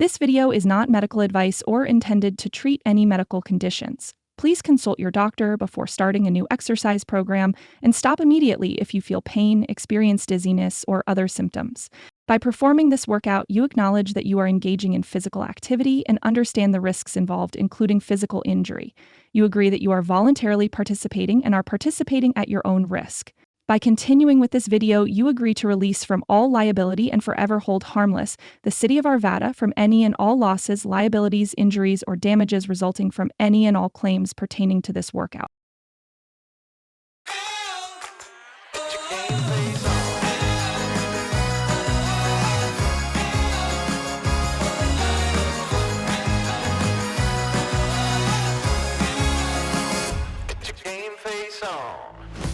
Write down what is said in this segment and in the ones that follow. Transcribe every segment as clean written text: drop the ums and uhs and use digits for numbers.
This video is not medical advice or intended to treat any medical conditions. Please consult your doctor before starting a new exercise program and stop immediately if you feel pain, experience dizziness, or other symptoms. By performing this workout, you acknowledge that you are engaging in physical activity and understand the risks involved, including physical injury. You agree that you are voluntarily participating and are participating at your own risk. By continuing with this video, you agree to release from all liability and forever hold harmless the City of Arvada from any and all losses, liabilities, injuries, or damages resulting from any and all claims pertaining to this workout.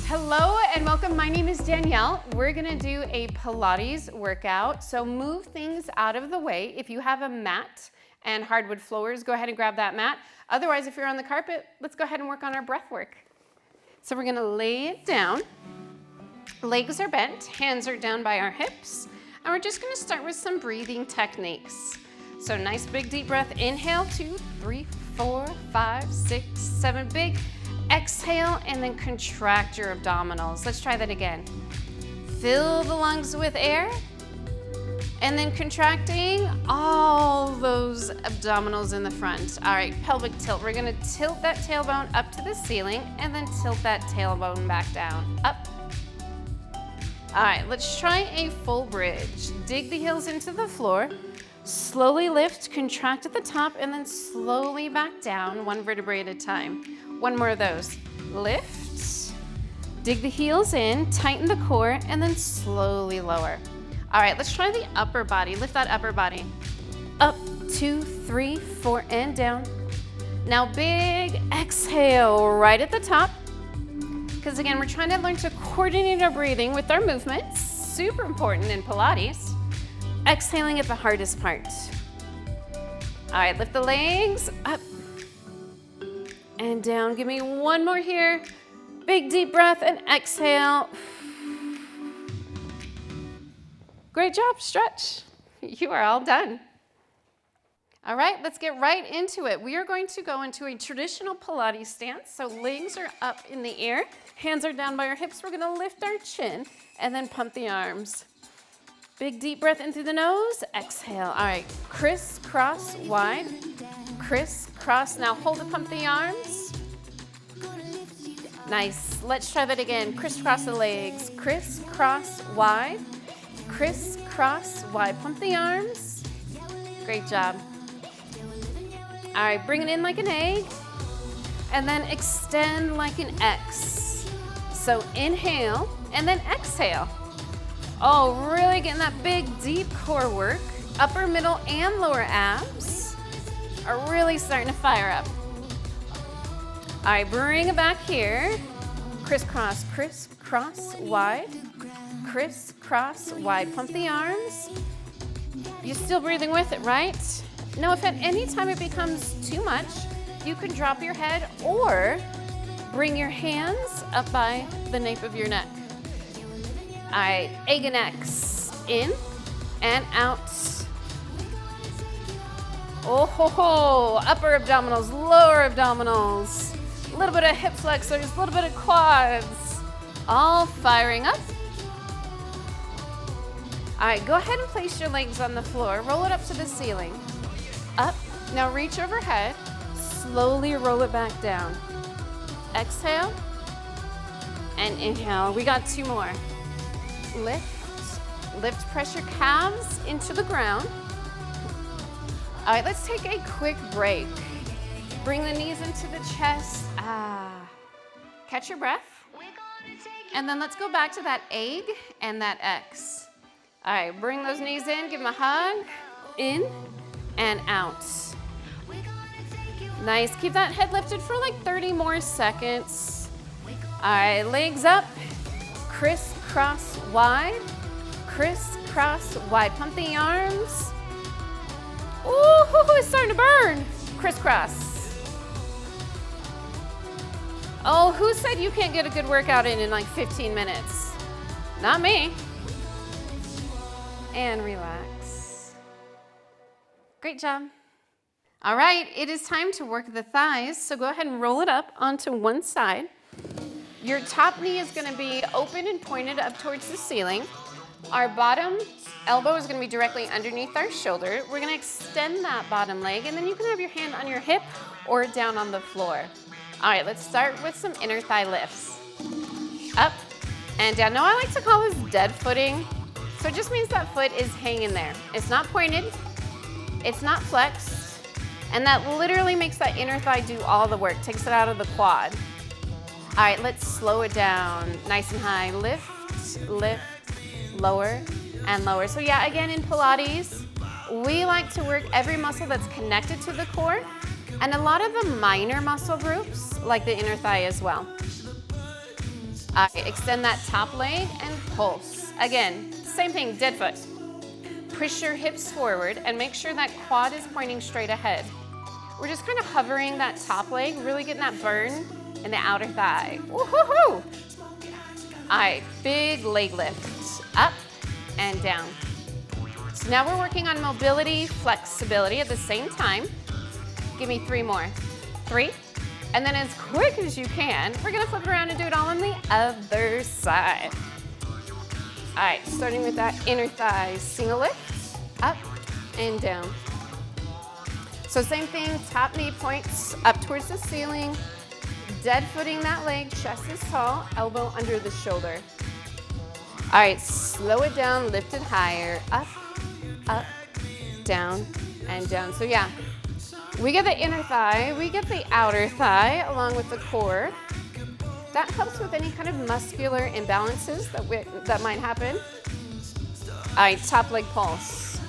Hello and welcome. My name is Danielle. We're gonna do a Pilates workout. So move things out of the way. If you have a mat and hardwood floors, go ahead and grab that mat. Otherwise, if you're on the carpet, let's go ahead and work on our breath work. So we're gonna lay it down. Legs are bent, hands are down by our hips. And we're just gonna start with some breathing techniques. So nice big deep breath. Inhale, 2, 3, 4, 5, 6, 7, big. Exhale and then contract your abdominals. Let's try that again. Fill the lungs with air and then contracting all those abdominals in the front. All right, pelvic tilt. We're gonna tilt that tailbone up to the ceiling and then tilt that tailbone back down, up. All right, let's try a full bridge. Dig the heels into the floor. Slowly lift, contract at the top, and then slowly back down, one vertebrae at a time. One more of those. Lift, dig the heels in, tighten the core, and then slowly lower. All right, let's try the upper body. Lift that upper body. Up, 2, 3, 4, and down. Now big exhale right at the top. Because again, we're trying to learn to coordinate our breathing with our movements. Super important in Pilates. Exhaling at the hardest part. All right, lift the legs up and down. Give me one more here. Big deep breath and exhale. Great job, stretch. You are all done. All right, let's get right into it. We are going to go into a traditional Pilates stance. So legs are up in the air, hands are down by our hips. We're gonna lift our chin and then pump the arms. Big deep breath in through the nose, exhale. All right, crisscross wide, crisscross. Now hold it, pump the arms. Nice, let's try that again. Crisscross the legs, crisscross wide, pump the arms. Great job. All right, bring it in like an egg, and then extend like an X. So inhale, and then exhale. Oh, really getting that big, deep core work. Upper, middle, and lower abs are really starting to fire up. All right, bring it back here. Crisscross, wide. Crisscross, wide. Pump the arms. You're still breathing with it, right? Now, if at any time it becomes too much, you can drop your head or bring your hands up by the nape of your neck. All right, egg and X, in and out. Oh ho ho, upper abdominals, lower abdominals. A little bit of hip flexors, a little bit of quads. All firing up. All right, go ahead and place your legs on the floor. Roll it up to the ceiling. Up, now reach overhead. Slowly roll it back down. Exhale and inhale. We got 2 more. Lift, press your calves into the ground. All right, let's take a quick break. Bring the knees into the chest. Catch your breath. And then let's go back to that egg and that X. All right, bring those knees in, give them a hug. In and out. Nice, keep that head lifted for like 30 more seconds. All right, legs up. Crisscross wide, pump the arms. Ooh, it's starting to burn. Crisscross. Oh, who said you can't get a good workout in like 15 minutes? Not me. And relax. Great job. All right, it is time to work the thighs. So go ahead and roll it up onto one side. Your top knee is gonna be open and pointed up towards the ceiling. Our bottom elbow is gonna be directly underneath our shoulder. We're gonna extend that bottom leg, and then you can have your hand on your hip or down on the floor. All right, let's start with some inner thigh lifts. Up and down. Now I like to call this dead footing. So it just means that foot is hanging there. It's not pointed, it's not flexed, and that literally makes that inner thigh do all the work, takes it out of the quad. All right, let's slow it down. Nice and high. Lift, lift, lower, and lower. So yeah, again, in Pilates, we like to work every muscle that's connected to the core, and a lot of the minor muscle groups, like the inner thigh as well. All right, extend that top leg and pulse. Again, same thing, dead foot. Push your hips forward and make sure that quad is pointing straight ahead. We're just kind of hovering that top leg, really getting that burn in the outer thigh. Woo-hoo-hoo! All right, big leg lift. Up and down. So now we're working on mobility, flexibility at the same time. Give me 3 more. 3. And then as quick as you can, we're gonna flip around and do it all on the other side. All right, starting with that inner thigh single lift, up and down. So same thing, top knee points up towards the ceiling, dead footing that leg, chest is tall, elbow under the shoulder. All right, slow it down, lift it higher, up, down, and down. So yeah, we get the inner thigh, we get the outer thigh along with the core. That helps with any kind of muscular imbalances that might happen. All right, top leg pulse.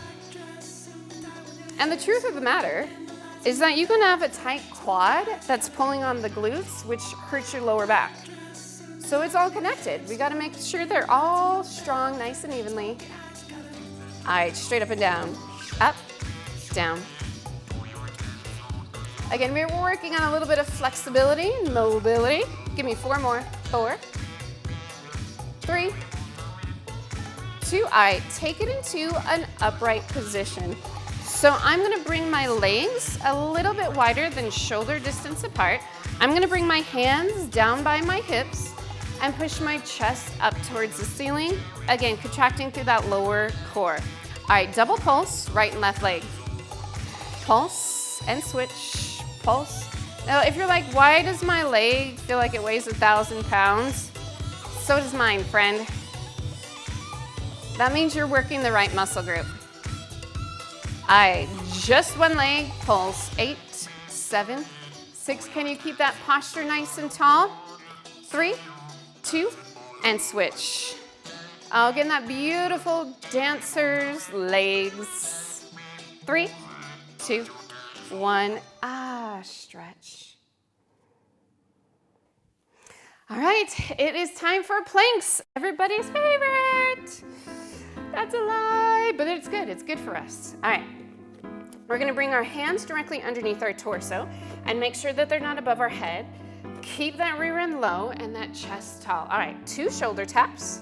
And the truth of the matter is that you can have a tight quad that's pulling on the glutes, which hurts your lower back. So it's all connected. We gotta make sure they're all strong, nice and evenly. All right, straight up and down. Up, down. Again, we're working on a little bit of flexibility and mobility. Give me 4 more. 4, 3, 2. All right, take it into an upright position. So I'm gonna bring my legs a little bit wider than shoulder distance apart. I'm gonna bring my hands down by my hips and push my chest up towards the ceiling. Again, contracting through that lower core. All right, double pulse, right and left leg. Pulse and switch. Pulse. Now, if you're like, why does my leg feel like it weighs 1,000 pounds? So does mine, friend. That means you're working the right muscle group. All right, just one leg, pulse. 8, 7, 6. Can you keep that posture nice and tall? 3, 2, and switch. Oh, getting that beautiful dancer's legs. 3, 2, 1. Stretch. All right, it is time for planks, everybody's favorite. That's a lie, but it's good for us. All right, we're gonna bring our hands directly underneath our torso and make sure that they're not above our head. Keep that rear end low and that chest tall. All right, 2 shoulder taps,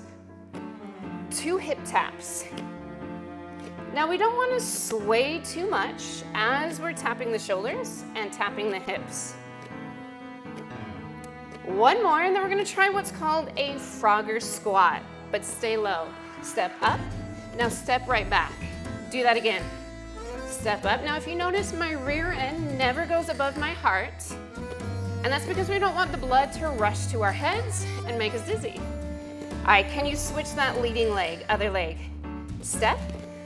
2 hip taps. Now we don't want to sway too much as we're tapping the shoulders and tapping the hips. 1 more, and then we're going to try what's called a Frogger squat, but stay low. Step up, now step right back. Do that again. Step up. Now if you notice, my rear end never goes above my heart, and that's because we don't want the blood to rush to our heads and make us dizzy. All right, can you switch that leading leg, other leg? Step,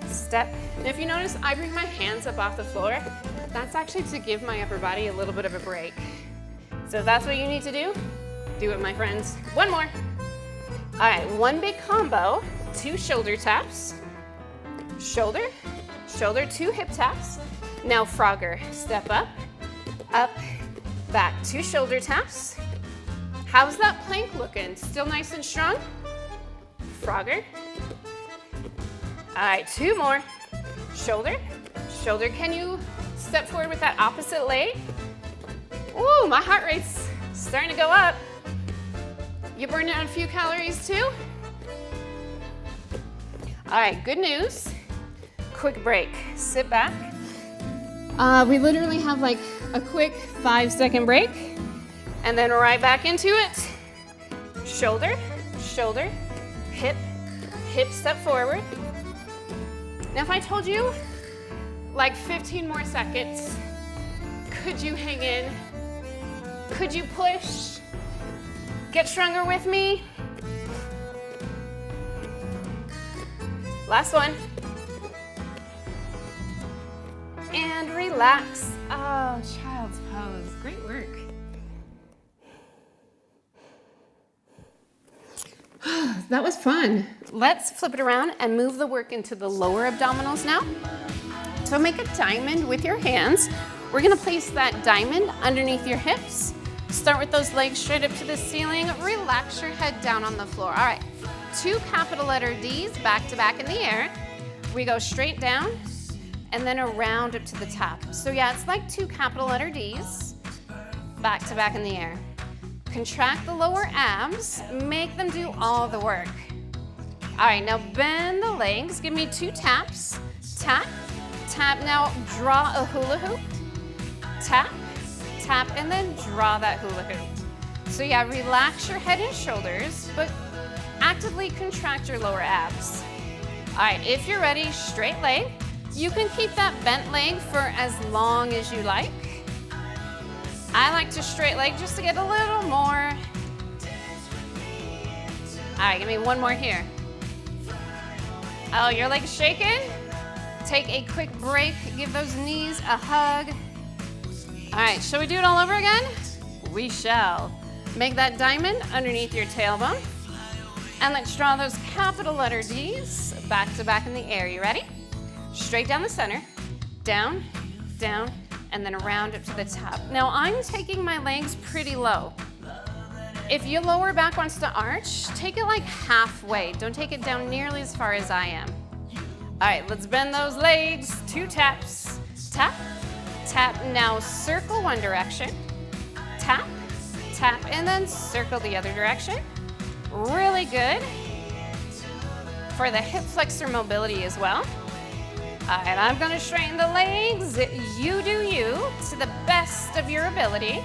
step. And if you notice, I bring my hands up off the floor. That's actually to give my upper body a little bit of a break. So if that's what you need to do it, my friends. 1 more. All right, 1 big combo, 2 shoulder taps, shoulder, shoulder, 2 hip taps. Now Frogger, step up, back, 2 shoulder taps. How's that plank looking? Still nice and strong? Frogger. All right, 2 more. Shoulder, shoulder. Can you step forward with that opposite leg? Ooh, my heart rate's starting to go up. You burned out a few calories too? All right, good news. Quick break. Sit back, We literally have like a quick 5-second break and then right back into it. Shoulder, shoulder, hip, hip step forward. Now if I told you like 15 more seconds, could you hang in? Could you push? Get stronger with me? Last one. And relax. Oh, child's pose. Great work. That was fun. Let's flip it around and move the work into the lower abdominals now. So make a diamond with your hands. We're gonna place that diamond underneath your hips. Start with those legs straight up to the ceiling. Relax your head down on the floor. All right, 2 capital letter Ds back to back in the air. We go straight down and then around up to the top. So yeah, it's like 2 capital letter Ds back to back in the air. Contract the lower abs, make them do all the work. All right, now bend the legs. Give me 2 taps. Tap, tap. Now draw a hula hoop. Tap, tap, and then draw that hula hoop. So yeah, relax your head and shoulders, but actively contract your lower abs. All right, if you're ready, straight leg. You can keep that bent leg for as long as you like. I like to straight leg just to get a little more. All right, give me one more here. Oh, your leg's shaking? Take a quick break, give those knees a hug. All right, shall we do it all over again? We shall. Make that diamond underneath your tailbone. And let's draw those capital letter Ds back to back in the air. You ready? Straight down the center, down, down, and then around up to the top. Now I'm taking my legs pretty low. If your lower back wants to arch, take it like halfway. Don't take it down nearly as far as I am. All right, let's bend those legs. 2 taps. Tap, tap. Now circle one direction. Tap, tap, and then circle the other direction. Really good for the hip flexor mobility as well. All right, I'm gonna straighten the legs. You do you to the best of your ability.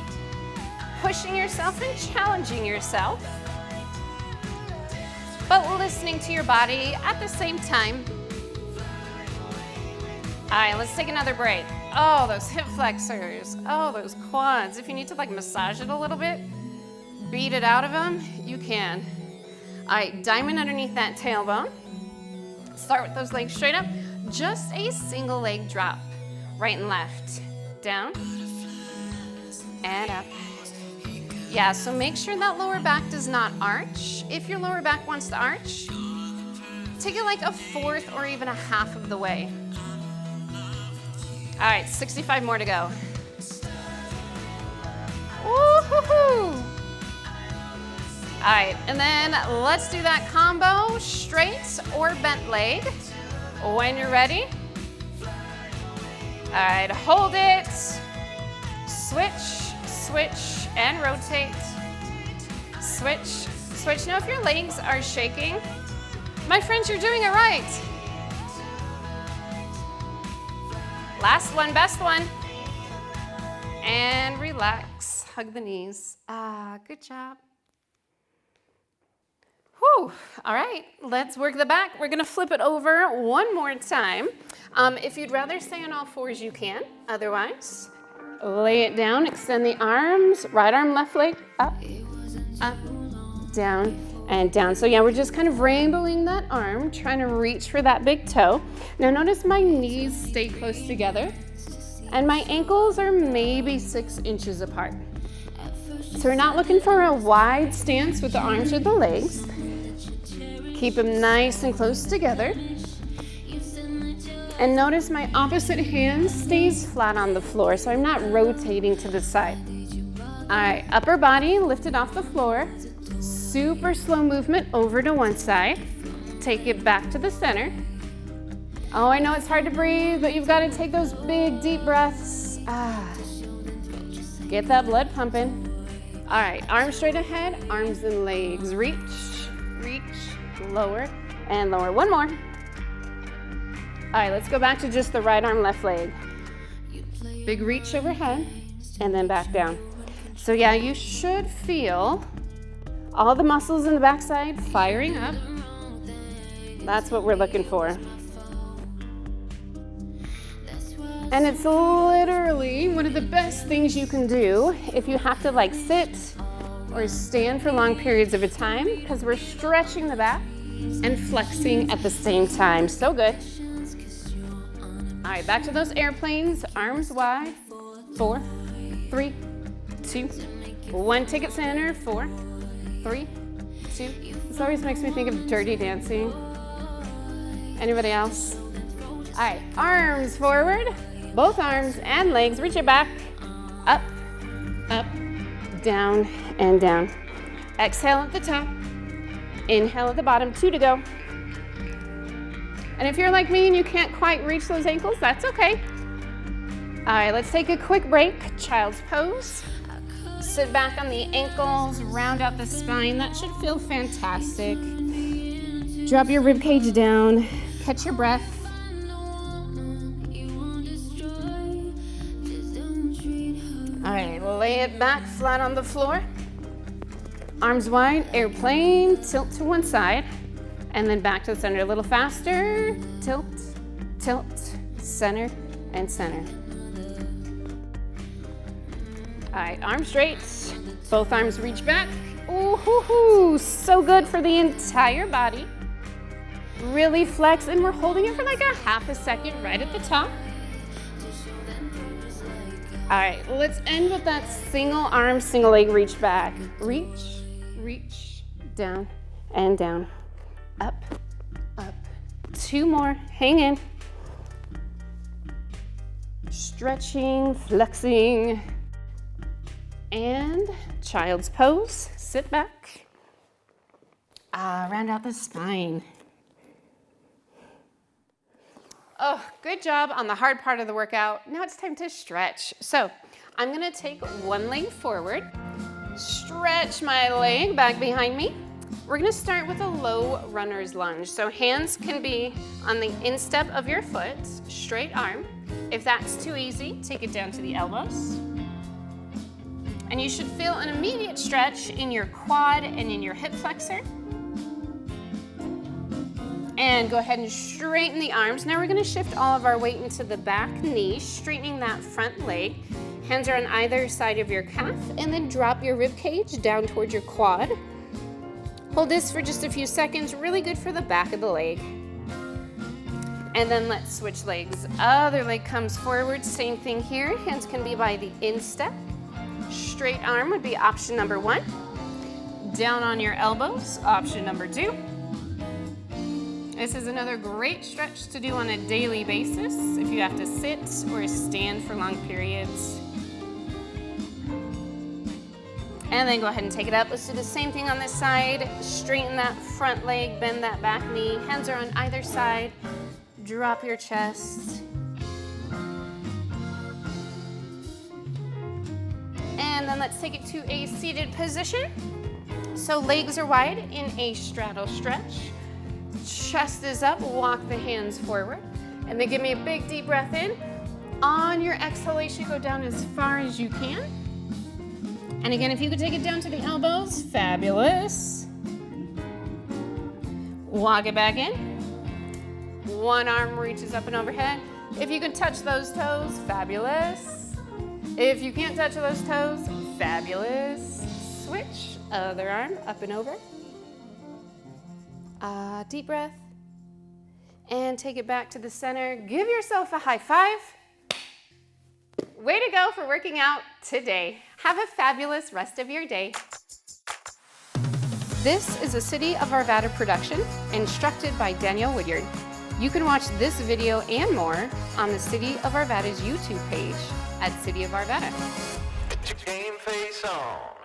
Pushing yourself and challenging yourself, but listening to your body at the same time. All right, let's take another break. Oh, those hip flexors. Oh, those quads. If you need to like massage it a little bit, beat it out of them, you can. All right, diamond underneath that tailbone. Start with those legs straight up. Just a single leg drop. Right and left. Down and up. Yeah, so make sure that lower back does not arch. If your lower back wants to arch, take it like a 1/4 or even a 1/2 of the way. All right, 65 more to go. Woo-hoo-hoo. All right, and then let's do that combo, straight or bent leg. When you're ready. All right, hold it. Switch, switch, and rotate. Switch, switch. Now if your legs are shaking, my friends, you're doing it right. Last one, best one. And relax, hug the knees. Good job. Whew. All right, let's work the back. We're gonna flip it over one more time. If you'd rather stay on all fours, you can. Otherwise, lay it down, extend the arms, right arm, left leg, up, up, down, and down. So yeah, we're just kind of rainbowing that arm, trying to reach for that big toe. Now notice my knees stay close together, and my ankles are maybe 6 inches apart. So we're not looking for a wide stance with the arms or the legs. Keep them nice and close together. And notice my opposite hand stays flat on the floor, so I'm not rotating to the side. All right, upper body lifted off the floor. Super slow movement over to one side. Take it back to the center. Oh, I know it's hard to breathe, but you've got to take those big, deep breaths. Get that blood pumping. All right, arms straight ahead, arms and legs. Reach, reach, lower, and lower. One more. All right, let's go back to just the right arm, left leg. Big reach overhead, and then back down. So yeah, you should feel all the muscles in the backside firing up. That's what we're looking for. And it's literally one of the best things you can do if you have to like sit or stand for long periods of a time, because we're stretching the back and flexing at the same time. So good. All right, back to those airplanes, arms wide. 4, 3, 2, 1. Take it center. 4, 3, 2. This always makes me think of Dirty Dancing. Anybody else? All right, arms forward, both arms and legs. Reach it back, up, up, down, and down. Exhale at the top, inhale at the bottom. 2 to go. And if you're like me and you can't quite reach those ankles, that's okay. All right, let's take a quick break. Child's pose. Sit back on the ankles, round out the spine. That should feel fantastic. Drop your rib cage down, catch your breath. All right, lay it back flat on the floor. Arms wide, airplane, tilt to one side, and then back to the center. A little faster. Tilt, tilt, center, and center. All right, arms straight. Both arms reach back. Ooh, so good for the entire body. Really flex, and we're holding it for like a half a second right at the top. All right, let's end with that single arm, single leg reach back. Reach, reach, down, and down. Up, up. 2 more, hang in. Stretching, flexing. And child's pose, sit back. Round out the spine. Oh, good job on the hard part of the workout. Now it's time to stretch. So I'm gonna take one leg forward, stretch my leg back behind me. We're gonna start with a low runner's lunge. So hands can be on the instep of your foot, straight arm. If that's too easy, take it down to the elbows. And you should feel an immediate stretch in your quad and in your hip flexor. And go ahead and straighten the arms. Now we're gonna shift all of our weight into the back knee, straightening that front leg. Hands are on either side of your calf, and then drop your rib cage down towards your quad. Hold this for just a few seconds, really good for the back of the leg. And then let's switch legs. Other leg comes forward, same thing here. Hands can be by the instep. Straight arm would be option number 1. Down on your elbows, option number 2. This is another great stretch to do on a daily basis if you have to sit or stand for long periods. And then go ahead and take it up. Let's do the same thing on this side. Straighten that front leg, bend that back knee. Hands are on either side. Drop your chest. And then let's take it to a seated position. So legs are wide in a straddle stretch. Chest is up, walk the hands forward. And then give me a big deep breath in. On your exhalation, go down as far as you can. And again, if you could take it down to the elbows, fabulous. Walk it back in. One arm reaches up and overhead. If you can touch those toes, fabulous. If you can't touch those toes, fabulous. Switch, other arm up and over. Deep breath. And take it back to the center. Give yourself a high five. Way to go for working out today. Have a fabulous rest of your day. This is a City of Arvada production, instructed by Danielle Woodyard. You can watch this video and more on the City of Arvada's YouTube page at City of Arvada. Get your game face on.